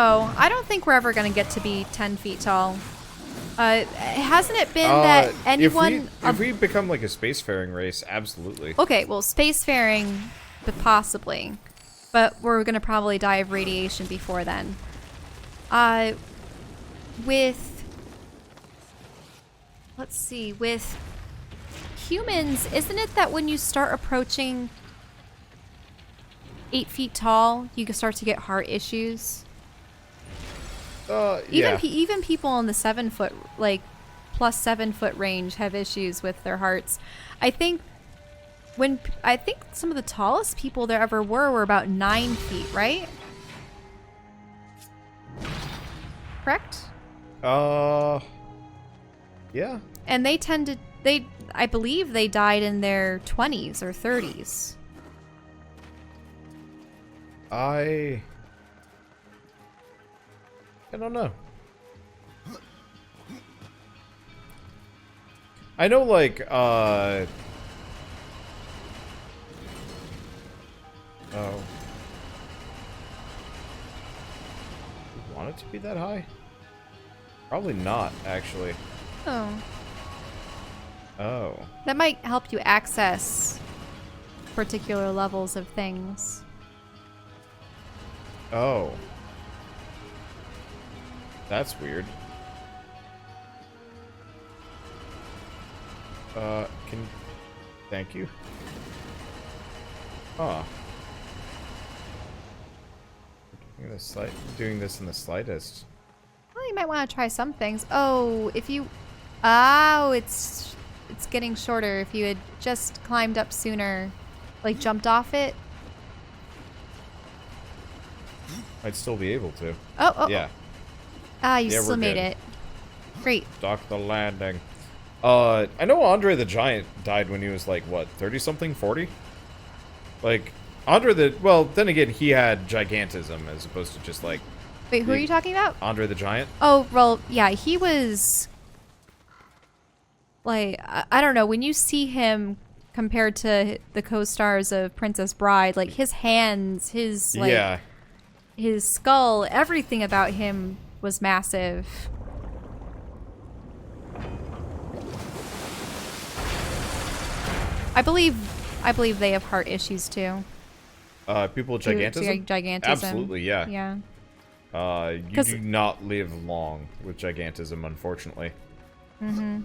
Oh, I don't think we're ever going to get to be 10 feet tall. Hasn't it been that anyone... If we become like a spacefaring race, absolutely. Okay, well, spacefaring, but possibly. But we're going to probably die of radiation before then. With... Let's see, with humans, isn't it that when you start approaching 8 feet tall, you can start to get heart issues? Yeah. Even people in the 7 foot, like plus 7 foot range, have issues with their hearts. I think some of the tallest people there ever were about 9 feet, right? Correct? Yeah. And I believe they died in their 20s or 30s. I don't know. I know, like, oh. You want it to be that high? Probably not, actually. Oh. Oh. That might help you access particular levels of things. Oh. That's weird. Thank you. Huh. Doing this in the slightest. Well, you might want to try some things. Oh, if you... Oh, it's getting shorter. If you had just climbed up sooner, like jumped off it. I'd still be able to. Oh. Yeah. Ah, you Yeah, still we're made good. it. Great. Dock the landing. I know Andre the Giant died when he was like, what, 30-something? 40? Like, well, then again, he had gigantism as opposed to just like... Wait, who are you talking about? Andre the Giant? Oh, well, yeah, he was... Like, I don't know, when you see him compared to the co-stars of Princess Bride, like, his hands, his, like... Yeah. His skull, everything about him was massive. I believe they have heart issues too. People with gigantism? Gigantism. Absolutely, yeah. Yeah. You do not live long with gigantism, unfortunately. Mm-hmm.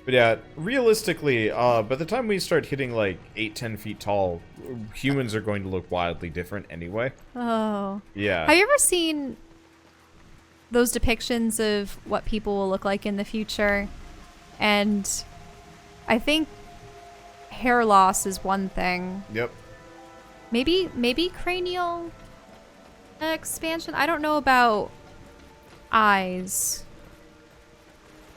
But yeah, realistically, by the time we start hitting like 8-10 feet tall, humans are going to look wildly different anyway. Oh. Yeah. Have you ever seen those depictions of what people will look like in the future? And I think hair loss is one thing. Yep. Maybe cranial expansion. I don't know about eyes.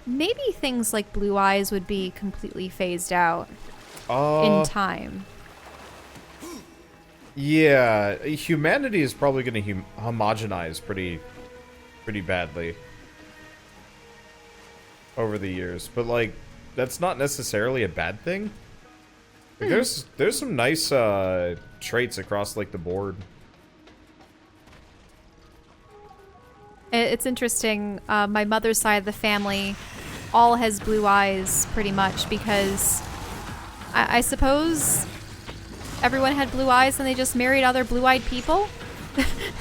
Maybe things like blue eyes would be completely phased out in time. Yeah, humanity is probably going to homogenize pretty badly over the years, but like that's not necessarily a bad thing. Like, there's some nice traits across like the board. It's interesting. My mother's side of the family all has blue eyes pretty much because I suppose everyone had blue eyes and they just married other blue-eyed people.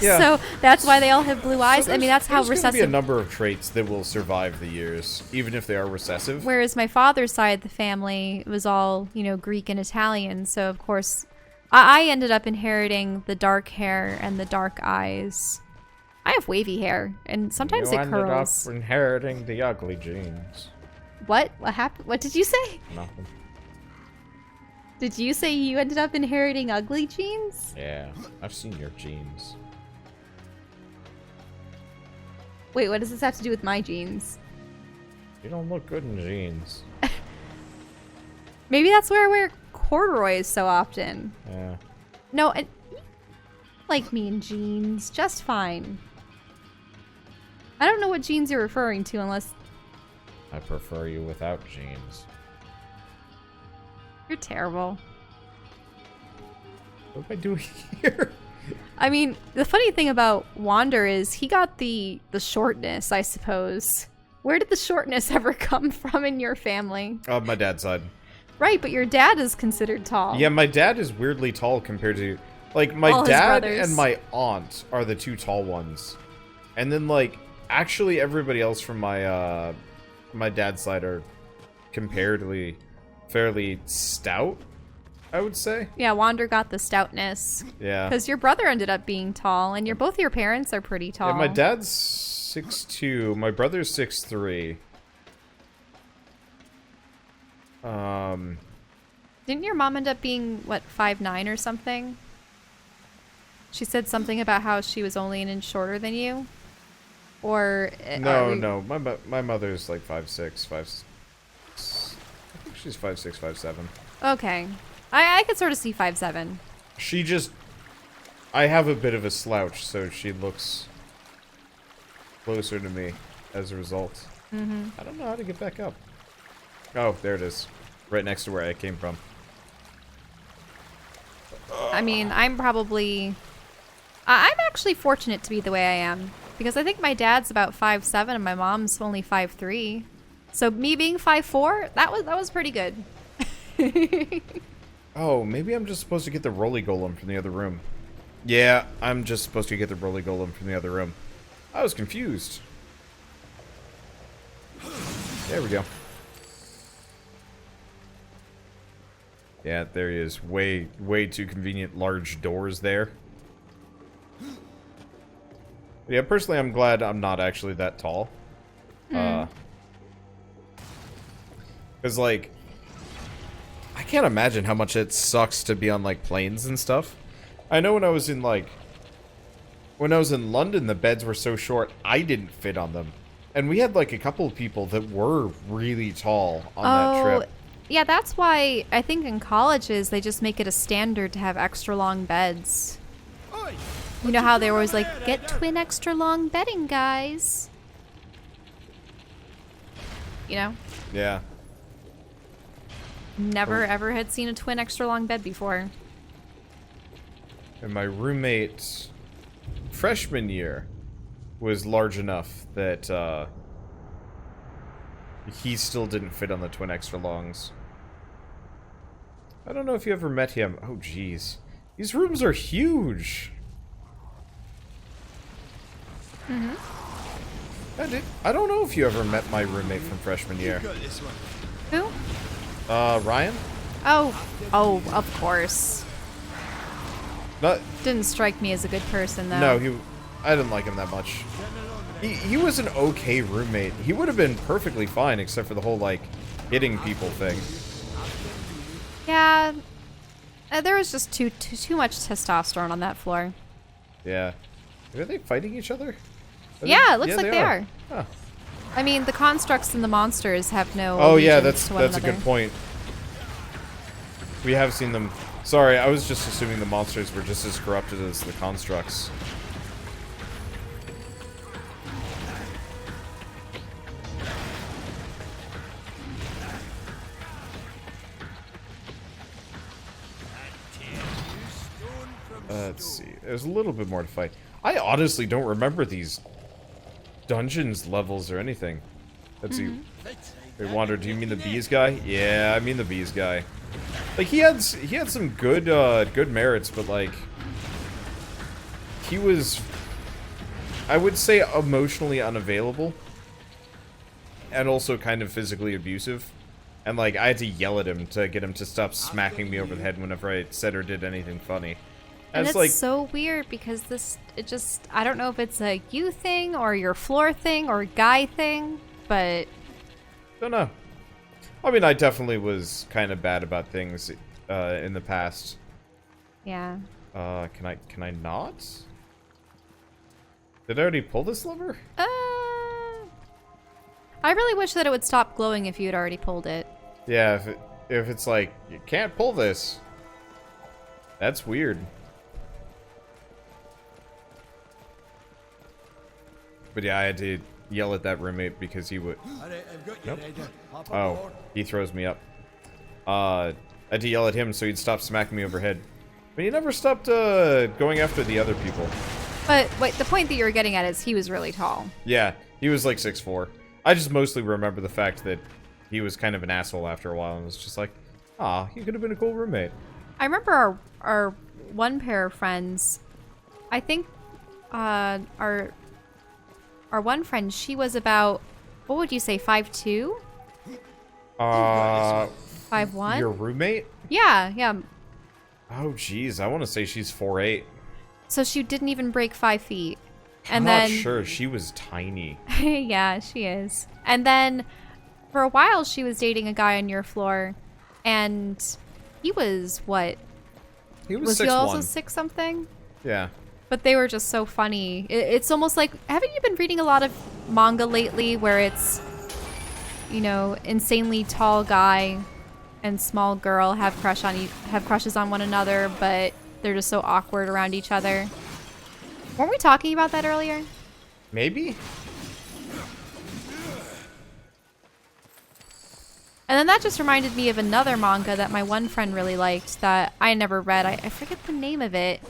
Yeah. So that's why they all have blue eyes. So I mean, that's how there's gonna be a recessive. number of traits that will survive the years, even if they are recessive. Whereas my father's side of the family was all, Greek and Italian. So of course, I ended up inheriting the dark hair and the dark eyes. I have wavy hair, and sometimes it curls. You ended up inheriting the ugly genes. What? What happened? What did you say? Nothing. Did you say you ended up inheriting ugly genes? Yeah, I've seen your genes. Wait, what does this have to do with my genes? You don't look good in jeans. Maybe that's why I wear corduroys so often. Yeah. No, like me in jeans, just fine. I don't know what jeans you're referring to unless... I prefer you without jeans. You're terrible. What am I doing here? I mean, the funny thing about Wander is he got the shortness, I suppose. Where did the shortness ever come from in your family? My dad's side. Right, but your dad is considered tall. Yeah, my dad is weirdly tall compared to... Like, All my his dad brothers. and my aunt are the two tall ones. And then, like, actually everybody else from my, my dad's side are comparatively fairly stout, I would say. Yeah, Wander got the stoutness. Yeah. Because your brother ended up being tall, and both your parents are pretty tall. Yeah, my dad's 6'2", my brother's 6'3". Didn't your mom end up being, what, 5'9" or something? She said something about how she was only an inch shorter than you? Or... No. My mother's like 5'6", 5'6". I think she's 5'6", 5'7". Okay. I could sort of see 5'7". She just... I have a bit of a slouch, so she looks closer to me as a result. Mm-hmm. I don't know how to get back up. Oh, there it is. Right next to where I came from. I mean, I'm actually fortunate to be the way I am. Because I think my dad's about 5'7" and my mom's only 5'3". So me being 5'4", that was pretty good. Oh, maybe I'm just supposed to get the roly golem from the other room. Yeah, I'm just supposed to get the roly golem from the other room. I was confused. There we go. Yeah, there he is. Way too convenient large doors there. Yeah, personally, I'm glad I'm not actually that tall. Because, like, I can't imagine how much it sucks to be on, like, planes and stuff. I know when I was in, like... When I was in London, the beds were so short, I didn't fit on them. And we had, like, a couple of people that were really tall on that trip. Yeah, that's why I think in colleges they just make it a standard to have extra long beds. You know how they were always like, get twin extra long bedding, guys. You know? Yeah. Never ever had seen a twin extra long bed before. And my roommate, freshman year, was large enough that he still didn't fit on the twin extra longs. I don't know if you ever met him. Oh, jeez. These rooms are huge. I don't know if you ever met my roommate from freshman year. Who? Ryan? Oh, of course. Not, Didn't strike me as a good person, though. no, I didn't like him that much. He was an okay roommate. He would have been perfectly fine, except for the whole, like, hitting people thing. Yeah. There was just too much testosterone on that floor. Yeah. Are they fighting each other? Yeah, it looks like they are. Huh. I mean, the constructs and the monsters have no. Oh yeah, allegiance to one that's a another. good point. We have seen them. Sorry, I was just assuming the monsters were just as corrupted as the constructs. Let's see. There's a little bit more to fight. I honestly don't remember these dungeons levels or anything. Let's see. Wait, Wander, do you mean the bees guy? Yeah, I mean the bees guy. Like he had some good good merits, but like he was, I would say, emotionally unavailable and also kind of physically abusive. And like I had to yell at him to get him to stop smacking me over the head whenever I said or did anything funny. And it's like so weird because I don't know if it's a you thing or your floor thing or guy thing, but... Don't know. I mean, I definitely was kind of bad about things in the past. Yeah. Can I not? Did I already pull this lever? I really wish that it would stop glowing if you had already pulled it. Yeah, if it's like, you can't pull this. That's weird. But yeah, I had to yell at that roommate because he would... Nope. Oh, he throws me up. I had to yell at him so he'd stop smacking me overhead. But he never stopped going after the other people. But wait, the point that you were getting at is he was really tall. Yeah, he was like 6'4". I just mostly remember the fact that he was kind of an asshole after a while and was just like, ah, he could have been a cool roommate. I remember our one pair of friends. I think our one friend, she was about, what would you say, 5'2"? 5'1"? Your roommate? Yeah, yeah. Oh, geez, I want to say she's 4'8". So she didn't even break 5 feet. I'm And not then, sure. She was tiny. yeah, she is. And then for a while she was dating a guy on your floor, and he was what? He was 6'1". he also 6 something? Yeah. But they were just so funny. It's almost like, haven't you been reading a lot of manga lately where it's, you know, insanely tall guy and small girl have crushes on one another, but they're just so awkward around each other? Weren't we talking about that earlier? Maybe? And then that just reminded me of another manga that my one friend really liked that I never read. I forget the name of it.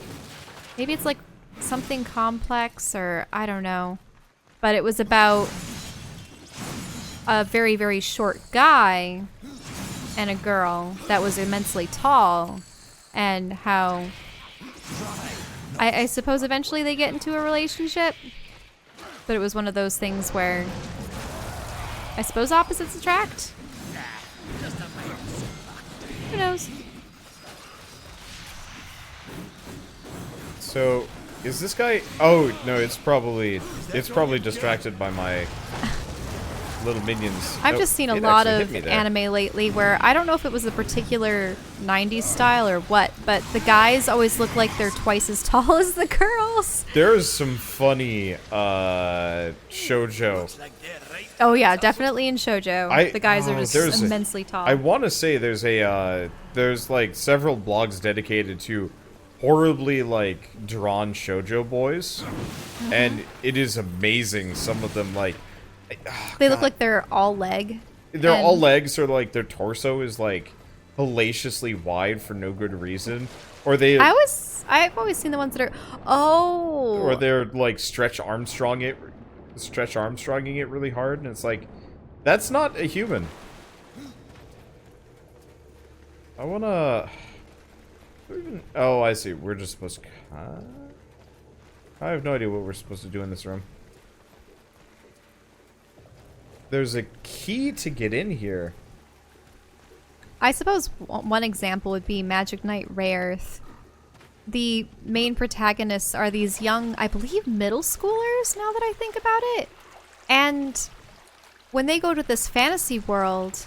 Maybe it's like something complex, or I don't know. But it was about a very, very short guy and a girl that was immensely tall, and how I suppose eventually they get into a relationship. But it was one of those things where I suppose opposites attract. Who knows? So, is this guy... Oh, no, it's probably distracted by my little minions. I've Nope, just seen a it lot actually of hit me there. anime lately where I don't know if it was a particular 90s style or what, but the guys always look like they're twice as tall as the girls. There's some funny shoujo. Oh yeah, definitely in shoujo. The guys are just there's immensely tall. I want to say there's like several blogs dedicated to horribly like drawn shoujo boys, and it is amazing. Some of them like they look like they're all leg. They're all legs, or like their torso is like hellaciously wide for no good reason, or I've always seen the ones that are or they're like stretch Armstronging it really hard, and it's like, that's not a human. I wanna oh, I see. We're just supposed to I have no idea what we're supposed to do in this room. There's a key to get in here. I suppose one example would be Magic Knight Rareath. The main protagonists are these young, I believe, middle schoolers, now that I think about it. And when they go to this fantasy world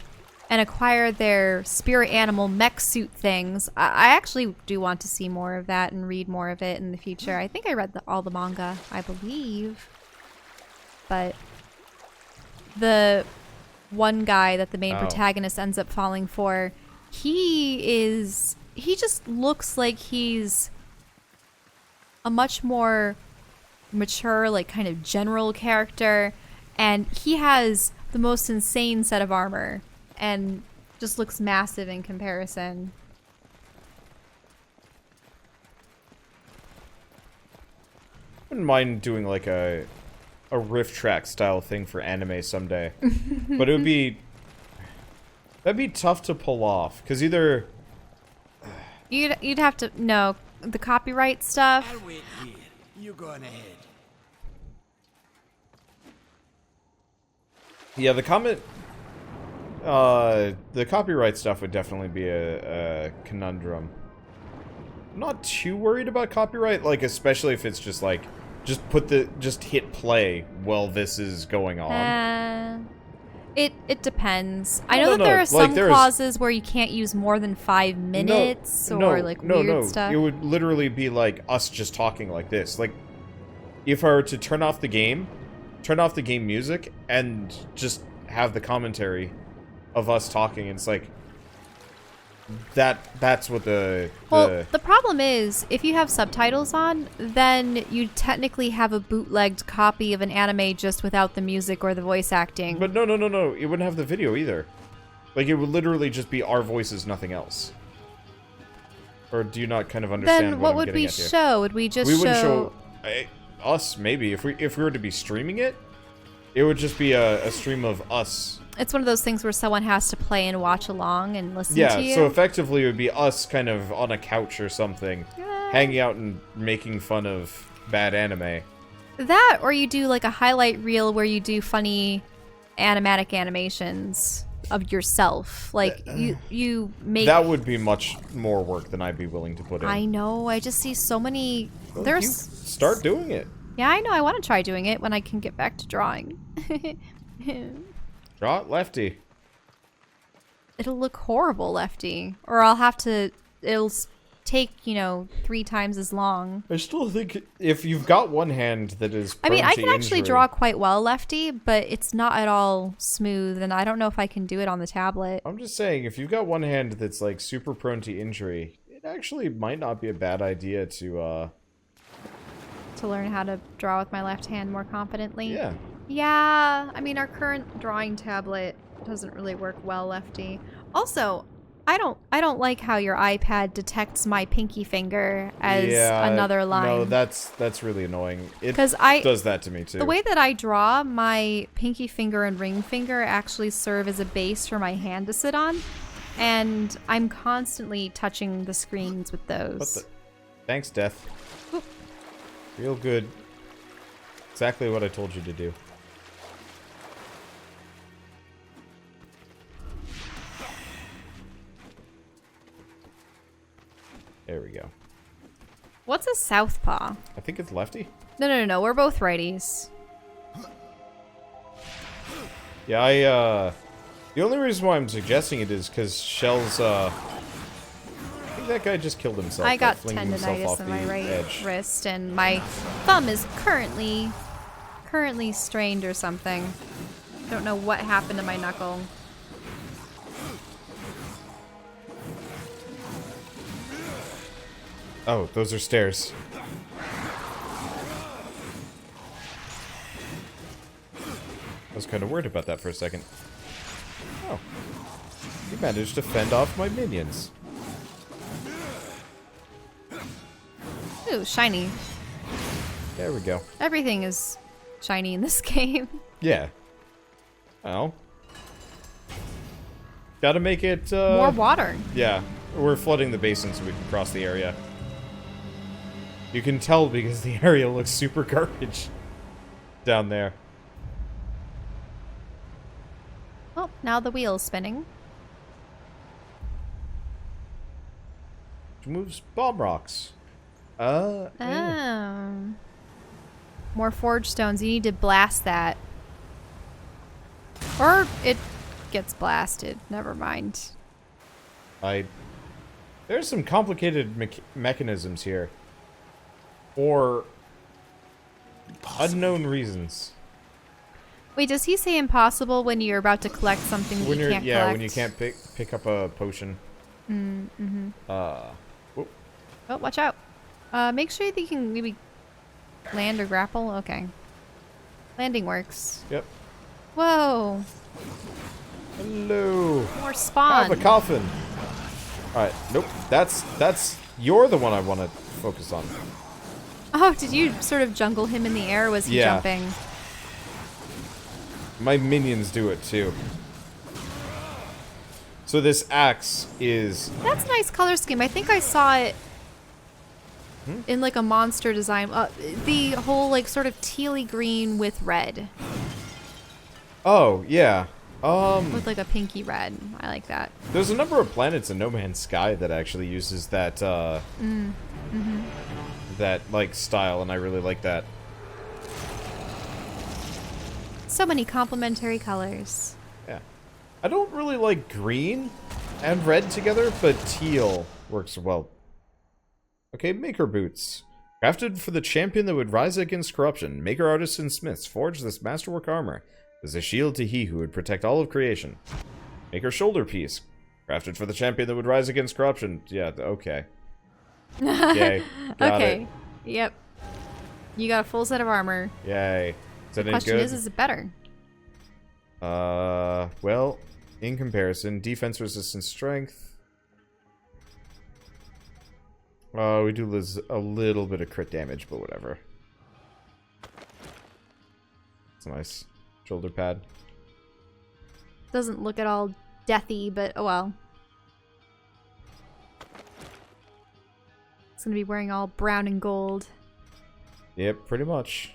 and acquire their spirit animal mech suit things, I actually do want to see more of that and read more of it in the future. I think I read all the manga, I believe. But the one guy that the main protagonist ends up falling for, he just looks like he's a much more mature, like kind of general character, and he has the most insane set of armor and just looks massive in comparison. I wouldn't mind doing like a riff track style thing for anime someday. But that'd be tough to pull off, because either you'd have to know the copyright stuff. I'll wait here. You go on ahead. yeah, the copyright stuff would definitely be a conundrum. I'm not too worried about copyright, like especially if it's just like just hit play while this is going on. It depends. I know that there are some clauses where you can't use more than 5 minutes weird stuff. It would literally be like us just talking like this. Like, if I were to turn off the game music, and just have the commentary of us talking, and it's like, that's what the problem is, if you have subtitles on, then you technically have a bootlegged copy of an anime just without the music or the voice acting. But no, it wouldn't have the video either. Like, it would literally just be our voices, nothing else. Or do you not kind of understand Then what I'm would getting we at here? show? Would we just We wouldn't show us, maybe. If we were to be streaming it, it would just be a stream of us. It's one of those things where someone has to play and watch along and listen to you. Yeah, so effectively it would be us kind of on a couch or something, hanging out and making fun of bad anime. That, or you do like a highlight reel where you do funny animatic animations of yourself. Like, you make... That would be much more work than I'd be willing to put in. I know, I just see so many... Well, There's... you start doing it. Yeah, I know, I want to try doing it when I can get back to drawing. Draw it lefty. It'll look horrible, lefty. Or I'll have to... It'll take, 3 times as long. I still think if you've got one hand that is I mean, I can actually injury, draw quite well lefty, but it's not at all smooth, and I don't know if I can do it on the tablet. I'm just saying, if you've got one hand that's like super prone to injury, it actually might not be a bad idea to learn how to draw with my left hand more confidently. Yeah. Yeah, I mean, our current drawing tablet doesn't really work well lefty. Also, I don't like how your iPad detects my pinky finger as another line. No, that's really annoying. It 'Cause does that to me too. The way that I draw, my pinky finger and ring finger actually serve as a base for my hand to sit on, and I'm constantly touching the screens with those. What the? Thanks, Death. Real good. Exactly what I told you to do. There we go. What's a southpaw? I think it's lefty. No. We're both righties. Yeah, the only reason why I'm suggesting it is because Shell's, I think that guy just killed himself. I got flinging himself tendinitis off in the my right edge. wrist, and my thumb is currently strained or something. Don't know what happened to my knuckle. Oh, those are stairs. I was kind of worried about that for a second. Oh. You managed to fend off my minions. Ooh, shiny. There we go. Everything is shiny in this game. Yeah. Well. Gotta make it, More water. Yeah. We're flooding the basin so we can cross the area. You can tell because the area looks super garbage down there. Oh, now the wheel's spinning. Which moves bomb rocks. Oh. More forge stones. You need to blast that. Or it gets blasted. Never mind. There's some complicated mechanisms here. For unknown reasons. Wait, does he say impossible when you're about to collect something that you can't collect? When you can't pick up a potion. Oh, watch out. Make sure that you can maybe land or grapple. Okay. Landing works. Yep. Whoa. Hello. More spawn. Have a coffin. Alright, nope. That's you're the one I want to focus on. Oh, did you sort of jungle him in the air, or was he jumping? My minions do it too. So this axe is... That's a nice color scheme. I think I saw it in like a monster design. The whole like sort of tealy green with red. Oh, yeah. With like a pinky red. I like that. There's a number of planets in No Man's Sky that actually uses that, that, like, style, and I really like that. So many complementary colors. Yeah. I don't really like green and red together, but teal works well. Okay, maker boots. Crafted for the champion that would rise against corruption, maker artists and smiths forge this masterwork armor as a shield to he who would protect all of creation. Maker shoulder piece. Crafted for the champion that would rise against corruption. Yeah, okay. Yay. Got okay. it. Yep. You got a full set of armor. Yay. Is that any Question good? is it better? Well, in comparison, defense, resistance, strength. We do lose a little bit of crit damage, but whatever. It's a nice shoulder pad. Doesn't look at all deathy, but oh well. It's gonna be wearing all brown and gold. Yep, pretty much.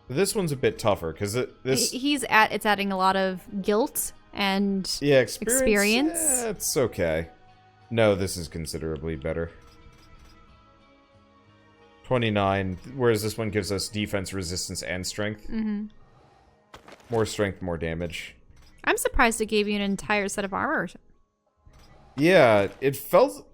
This one's a bit tougher because it's adding a lot of guilt and experience. It's okay. No, this is considerably better. 29, whereas this one gives us defense, resistance, and strength. Mm-hmm. More strength, more damage. I'm surprised it gave you an entire set of armor. Yeah, it feels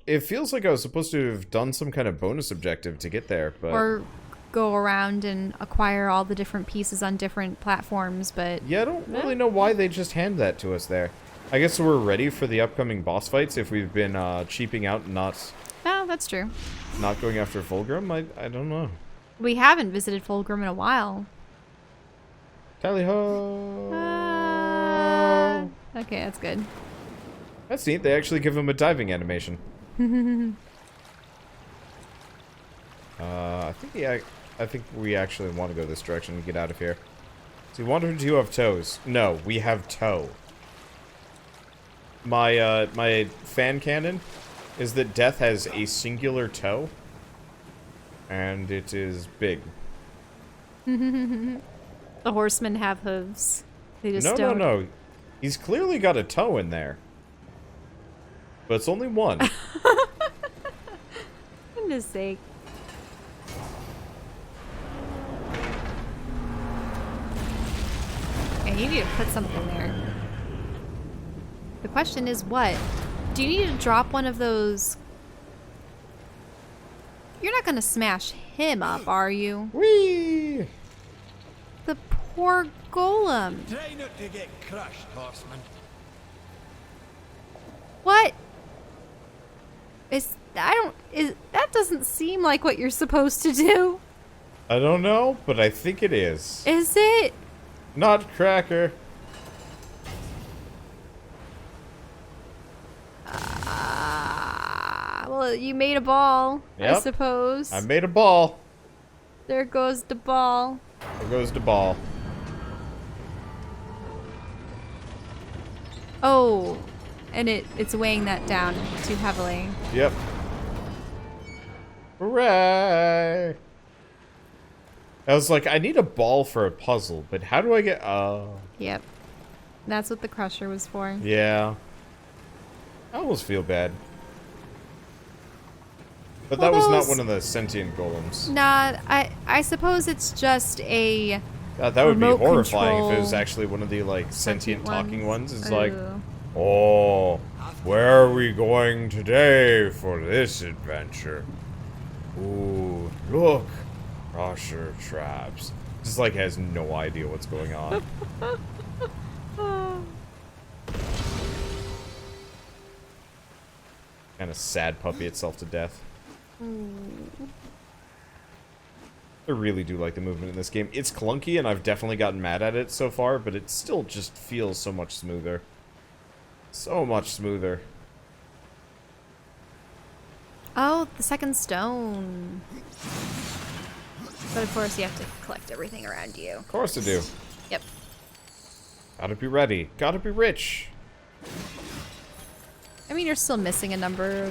like I was supposed to have done some kind of bonus objective to get there, but or go around and acquire all the different pieces on different platforms, but yeah, I don't really know why they just hand that to us there. I guess we're ready for the upcoming boss fights if we've been cheaping out and not that's true. Not going after Fulgrim. I don't know. We haven't visited Fulgrim in a while. Tally ho! Okay, that's good. That's neat. They actually give him a diving animation. I think we actually want to go this direction and get out of here. See, Wander, do you have toes? No, we have toe. My fan canon is that Death has a singular toe, and it is big. The Horsemen have hooves. They just don't. No. He's clearly got a toe in there. But it's only one. Goodness sake. Yeah, you need to put something there. The question is what? Do you need to drop one of those? You're not gonna smash him up, are you? Whee! The poor golem. Try not to get crushed, Horseman. What? That doesn't seem like what you're supposed to do. I don't know, but I think it is. Is it? Nutcracker. Well, you made a ball, Yep. I suppose. I made a ball. There goes the ball. There goes the ball. Oh, and it's weighing that down too heavily. Yep. Hooray! I was like, I need a ball for a puzzle, but how do I get... Yep. That's what the crusher was for. Yeah. I almost feel bad. But Well, that was not those- one of the sentient golems. Nah, I suppose it's just a God, that would be remote horrifying if it was control actually one of the, like, sentient talking ones. It's like, Ugh. oh, where are we going today for this adventure? Ooh, look, crusher traps. Just, like, has no idea what's going on. Kind of sad puppy itself to death. I really do like the movement in this game. It's clunky, and I've definitely gotten mad at it so far, but it still just feels so much smoother. So much smoother. Oh, the second stone. But of course you have to collect everything around you. Of course I do. Yep. Gotta be ready. Gotta be rich. I mean, you're still missing a number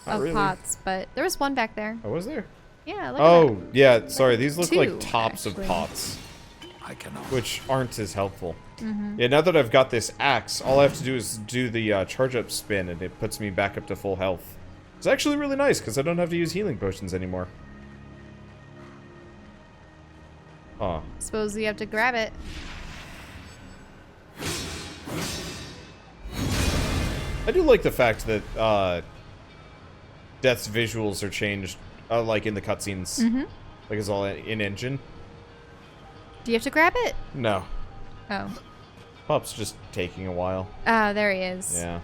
Not really. pots, but there was one back there. Oh, was there? Yeah, look at Oh, yeah, sorry. These look Two, like tops actually. of pots, I cannot. which aren't as helpful. Mm-hmm. Yeah, now that I've got this axe, all I have to do is do the charge up spin, and it puts me back up to full health. It's actually really nice, because I don't have to use healing potions anymore. Huh. Suppose you have to grab it. I do like the fact that Death's visuals are changed, like in the cutscenes. Mm-hmm. Like it's all in-engine. Do you have to grab it? No. Oh. Pup's just taking a while. Oh, there he is. Yeah.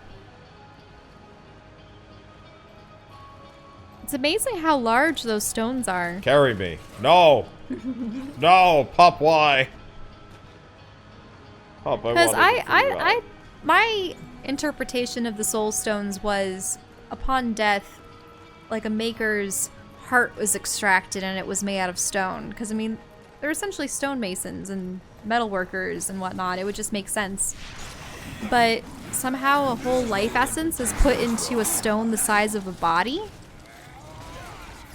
It's amazing how large those stones are. Carry me. No! No, Pup, why? Pup, I Because wanted to figure it out. my interpretation of the soul stones was upon death, like a maker's heart was extracted and it was made out of stone. Because, I mean, they're essentially stonemasons and metal workers and whatnot. It would just make sense. But somehow a whole life essence is put into a stone the size of a body.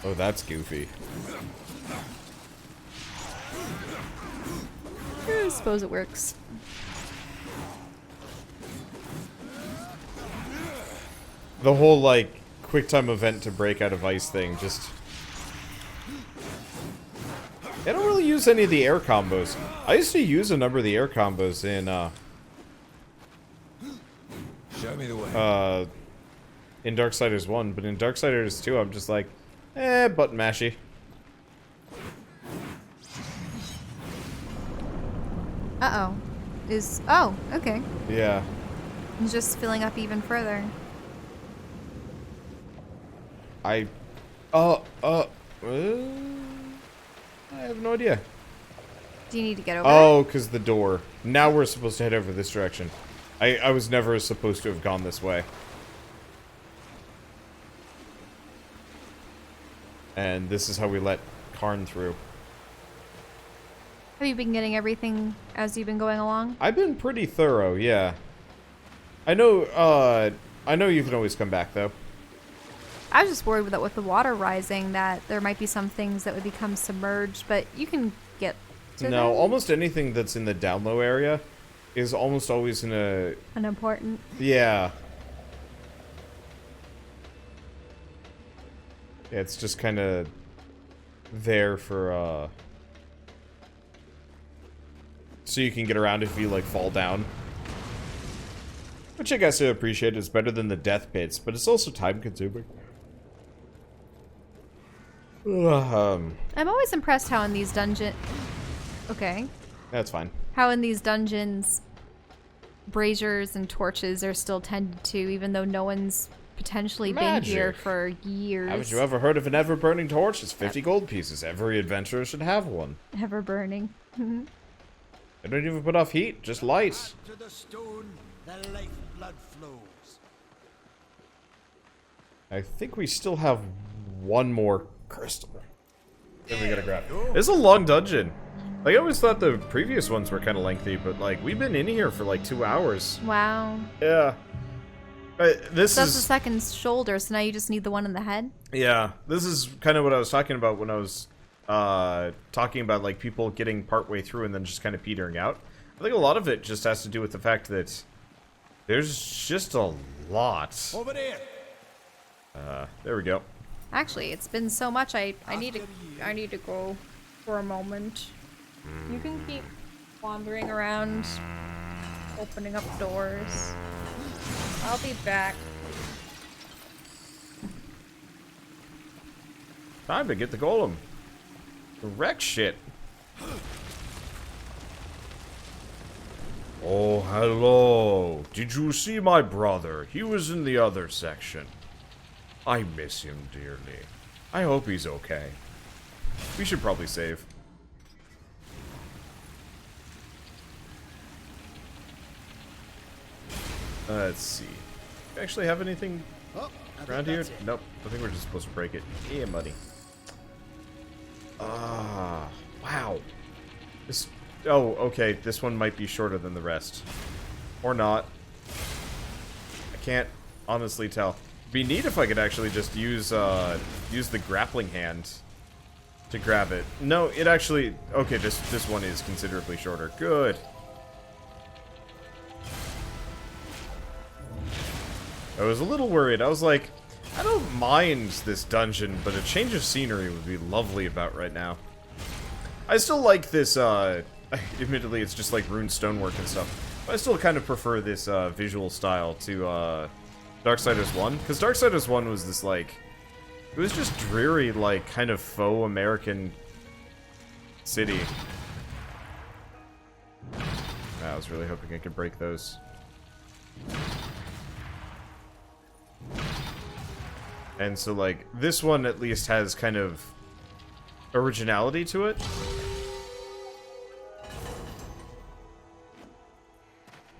Oh, that's goofy. I suppose it works. The whole, like, quick time event to break out of ice thing, just... I don't really use any of the air combos. I used to use a number of the air combos Show me the way. in Darksiders 1, but in Darksiders 2, I'm just like, button mashy. Uh-oh. Oh, okay. Yeah. It's just filling up even further. I have no idea. Do you need to get over it? Oh, because the door. Now we're supposed to head over this direction. I was never supposed to have gone this way. And this is how we let Karn through. Have you been getting everything as you've been going along? I've been pretty thorough, yeah. I know you can always come back, though. I was just worried that with the water rising that there might be some things that would become submerged, but you can get to No, them. almost anything that's in the down low area is almost always in a... Unimportant. Yeah. Yeah, it's just kind of there for, so you can get around if you, like, fall down. Which I guess I appreciate is better than the death pits, but it's also time-consuming. I'm always impressed how in these That's fine. how in these dungeons braziers and torches are still tended to, even though no one's potentially been here Magic. for years. Haven't you ever heard of an ever-burning torch? It's 50 gold pieces. Every adventurer should have one. Ever burning. They don't even put off heat, just light. To the stone, the lifeblood flows. I think we still have one more crystal that we gotta grab. It's a long dungeon. Like, I always thought the previous ones were kind of lengthy, but, like, we've been in here for, like, 2 hours. Wow. Yeah. This That's is... the second shoulder, so now you just need the one in the head? Yeah, this is kind of what I was talking about when I was talking about, like, people getting partway through and then just kind of petering out. I think a lot of it just has to do with the fact that there's just a lot. Over there. There we go. Actually, it's been so much. I need to go for a moment. You can keep wandering around, opening up doors. I'll be back. Time to get the golem. Wreck shit. Oh, hello. Did you see my brother? He was in the other section. I miss him dearly. I hope he's okay. We should probably save. Let's see. Do we actually have anything Oh, I around think here? that's it. Nope. I think we're just supposed to break it. Yeah, buddy. Ah, wow. This... Oh, okay. This one might be shorter than the rest. Or not. I can't honestly tell. Be neat if I could actually just use the grappling hand to grab it. No, it actually... Okay, this one is considerably shorter. Good. I was a little worried. I was like, I don't mind this dungeon, but a change of scenery would be lovely about right now. I still like this, admittedly it's just like ruined stonework and stuff, but I still kind of prefer this visual style to Darksiders 1, because Darksiders 1 was this, like, it was just dreary, like, kind of faux American city. I was really hoping I could break those. And so, like, this one at least has kind of originality to it.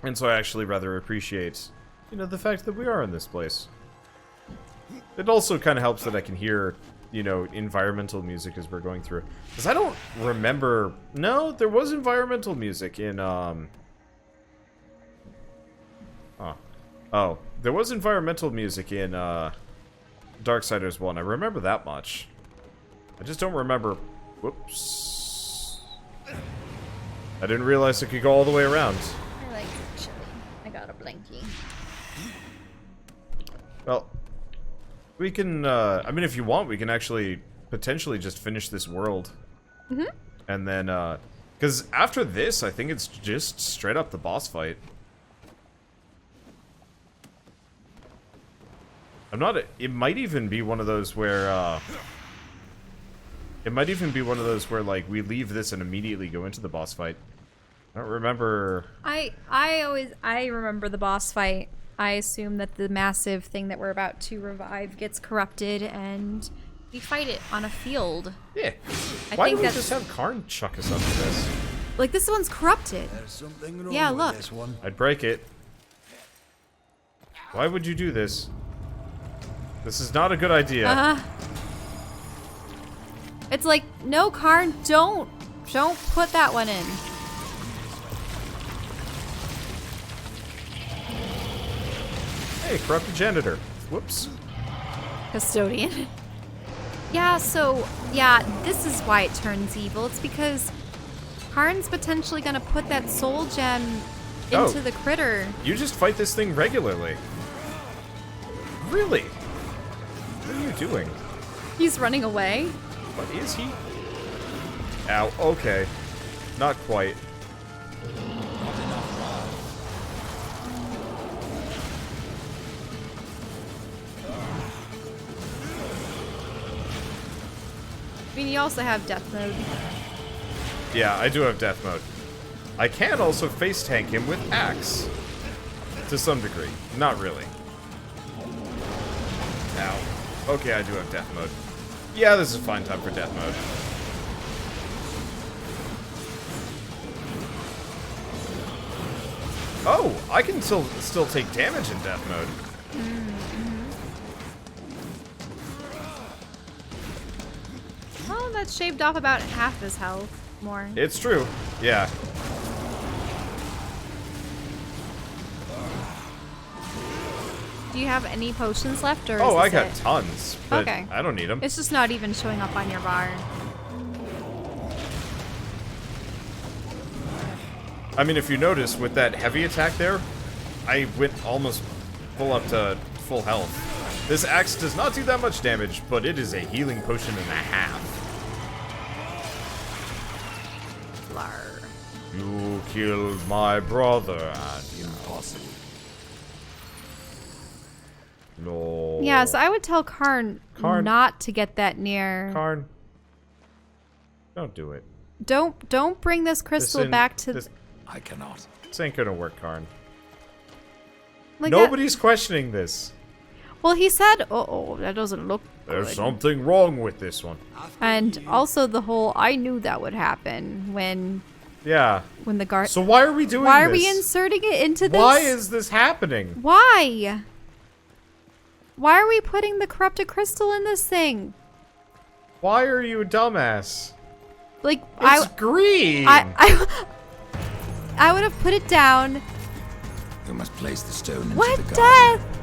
And so I actually rather appreciate you know, the fact that we are in this place. It also kind of helps that I can hear, you know, environmental music as we're going through. Because I don't remember... No, there was environmental music in, Oh, there was environmental music in, Darksiders 1. I remember that much. I just don't remember... Whoops. I didn't realize it could go all the way around. I like it chilly. I got a blankie. Well, we can, I mean, if you want, we can actually potentially just finish this world. Mm-hmm. And then, because after this, I think it's just straight up the boss fight. I'm not, it might even be one of those where, like, we leave this and immediately go into the boss fight. I don't remember... I remember the boss fight. I assume that the massive thing that we're about to revive gets corrupted and we fight it on a field. Yeah. I Why think don't we that's... just have Karn chuck us up to this? Like, this one's corrupted. There's something wrong Yeah, with look. this one. I'd break it. Why would you do this? This is not a good idea. It's like, no, Karn, don't put that one in. Hey, corrupted janitor. Whoops. Custodian. Yeah, so, yeah, this is why it turns evil. It's because Karn's potentially gonna put that soul gem into the critter. You just fight this thing regularly. Really? What are you doing? He's running away. What is he? Ow, okay. Not quite. I mean, you also have death mode. Yeah, I do have death mode. I can also face tank him with axe. To some degree. Not really. Ow. Okay, I do have death mode. Yeah, this is a fine time for death mode. Oh, I can still take damage in death mode. Oh, that shaved off about half his health more. It's true. Yeah. Do you have any potions left, or Oh, is I this got it? tons, but Okay. I don't need them. It's just not even showing up on your bar. I mean, if you notice, with that heavy attack there, I went almost full up to full health. This axe does not do that much damage, but it is a healing potion and a half. Blar. You killed my brother, and impossible. No. Yeah, so I would tell Karn not to get that near. Karn, don't do it. Don't bring this crystal back to. This, I cannot. this ain't gonna work, Karn. Like Nobody's questioning this. well, he said, "Oh, that doesn't look There's good." something wrong with this one. And also the whole, I knew that would happen when Yeah. the guard. So why are we doing Why this? are we inserting it into this? Why is this happening? Why? Why are we putting the corrupted crystal in this thing? Why are you a dumbass? Like It's green. I would have put it down. You must place the stone into What the garden. death?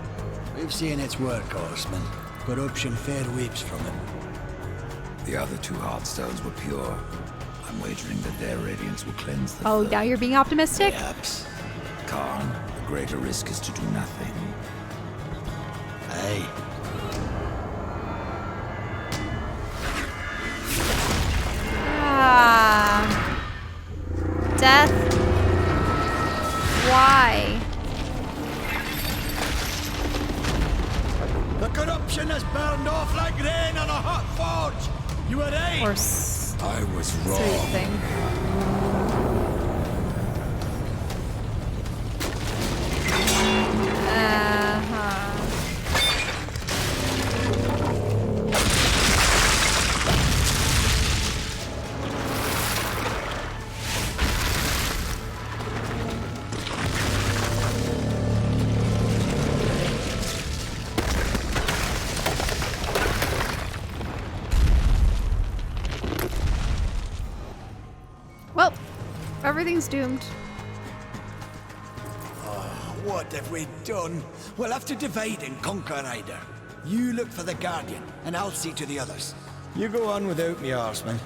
We've seen its work, Horseman. Corruption fair weeps from it. The other two heartstones were pure. I'm wagering that their radiance will cleanse the Oh, third. now you're being optimistic? Perhaps. Karn, the greater risk is to do nothing. Aye. Ah. Death. Why? The corruption has burned off like rain on a hot forge. You were right. Or I was sweet wrong. thing. Everything's doomed. What have we done? We'll have to divide and conquer, Ryder. You look for the Guardian, and I'll see to the others. You go on without me, Horseman.